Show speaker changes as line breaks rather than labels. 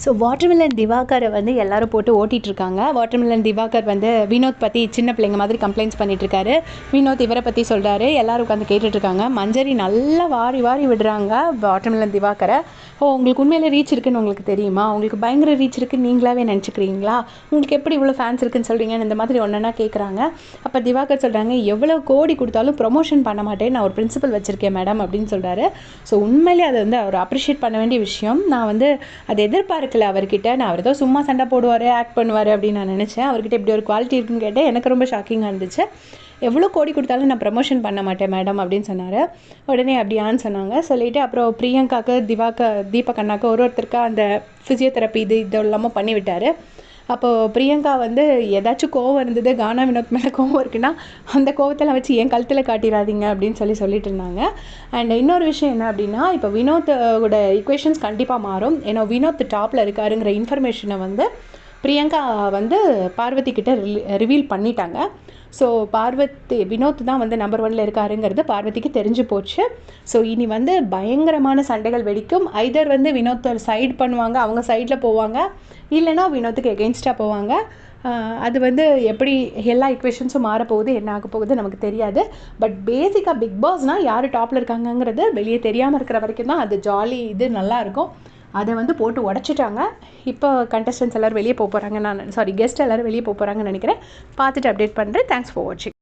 So watermelon திவாகரை வந்து எல்லாரும் போட்டு ஓட்டிகிட்ருக்காங்க. வாட்டர்மெலன் திவாகர் வந்து வினோத் பற்றி சின்ன பிள்ளைங்க மாதிரி கம்ப்ளைண்ட்ஸ் பண்ணிகிட்ருக்காரு. வினோத் இவரை பற்றி சொல்கிறாரு. எல்லோரும் உட்காந்து கேட்டுட்ருக்காங்க. மஞ்சரி நல்லா வாரி வாரி விடுறாங்க வாட்டர்மெலன் திவாகரை. உங்களுக்கு உண்மையிலே ரீச் இருக்குன்னு உங்களுக்கு தெரியுமா? உங்களுக்கு பயங்கர ரீச் இருக்குன்னு நீங்களாவே நினச்சிக்கிறீங்களா? உங்களுக்கு எப்படி இவ்வளோ ஃபேன்ஸ் இருக்குன்னு சொல்கிறீங்கன்னு இந்த மாதிரி ஒன்றா கேட்குறாங்க. அப்போ திவாகர் சொல்கிறாங்க, எவ்வளோ கோடி கொடுத்தாலும் ப்ரொமோஷன் பண்ண மாட்டேன், நான் ஒரு பிரின்சிபல் வச்சுருக்கேன் மேடம் அப்படின்னு சொல்கிறாரு. ஸோ உண்மையிலே அதை வந்து அவர் அப்ரிஷியேட் பண்ண வேண்டிய விஷயம். நான் வந்து அதை எதிர்பார்க்கல அவர்கிட்ட. நான் அவர் ஏதோ சும்மா சண்டை போடுவார், ஆக்ட் பண்ணுவார் அப்படின்னு நான் நினச்சேன். அவர்கிட்ட இப்படி ஒரு குவாலிட்டி இருக்குன்னு கேட்டேன். எனக்கு ரொம்ப ஷாக்கிங்காக இருந்துச்சு. எவ்வளோ கோடி கொடுத்தாலும் நான் ப்ரமோஷன் பண்ண மாட்டேன் மேடம் அப்படின்னு சொன்னார். உடனே அப்படியான்னு சொன்னாங்க. சொல்லிவிட்டு அப்புறம் பிரியங்காவுக்கு தீபக் அண்ணாவுக்கு ஒருத்தருக்கா அந்த ஃபிசியோதெரப்பி இதெல்லாமும் பண்ணி விட்டார். அப்போது பிரியங்கா வந்து ஏதாச்சும் கோவம் இருந்தது, கானா வினோத் மேலே கோவம் இருக்குன்னா அந்த கோவத்தெல்லாம் வச்சு என் கழுத்தில் காட்டிடாதீங்க அப்படின்னு சொல்லிட்டு இருந்தாங்க. அண்ட் இன்னொரு விஷயம் என்ன அப்படின்னா, இப்போ வினோத்தோட ஈக்குவேஷன்ஸ் கண்டிப்பாக மாறும். ஏன்னா வினோத் டாப்பில் இருக்காருங்கிற இன்ஃபர்மேஷனை வந்து பிரியங்கா வந்து பார்வதி கிட்ட ரிவீல் பண்ணிட்டாங்க. ஸோ வினோத் தான் வந்து நம்பர் 1 இருக்காருங்கிறது பார்வதிக்கு தெரிஞ்சு போச்சு. ஸோ இனி வந்து பயங்கரமான சண்டைகள் வெடிக்கும். ஐதர் வந்து வினோத்தை சைடு பண்ணுவாங்க, அவங்க சைடில் போவாங்க, இல்லைனா வினோத்துக்கு எகெயின்ஸ்டாக போவாங்க. அது வந்து எப்படி எல்லா ஈக்குவேஷன்ஸும் மாறப்போகுது, என்ன ஆக போகுது நமக்கு தெரியாது. பட் பேசிக்காக பிக் பாஸ்னால் யார் டாப்பில் இருக்காங்கங்கிறது வெளியே தெரியாமல் இருக்கிற வரைக்கும் தான் அது ஜாலி, இது நல்லாயிருக்கும். அதை வந்து போட்டு உடச்சிட்டாங்க. இப்போ கண்டஸ்டன்ஸ் எல்லோரும் வெளியே போக போகிறாங்க. கெஸ்ட் எல்லோரும் வெளியே போக போகிறாங்கன்னு நினைக்கிறேன். பார்த்துட்டு அப்டேட் பண்ணுறேன். தேங்க்ஸ் ஃபார் வாட்சிங்.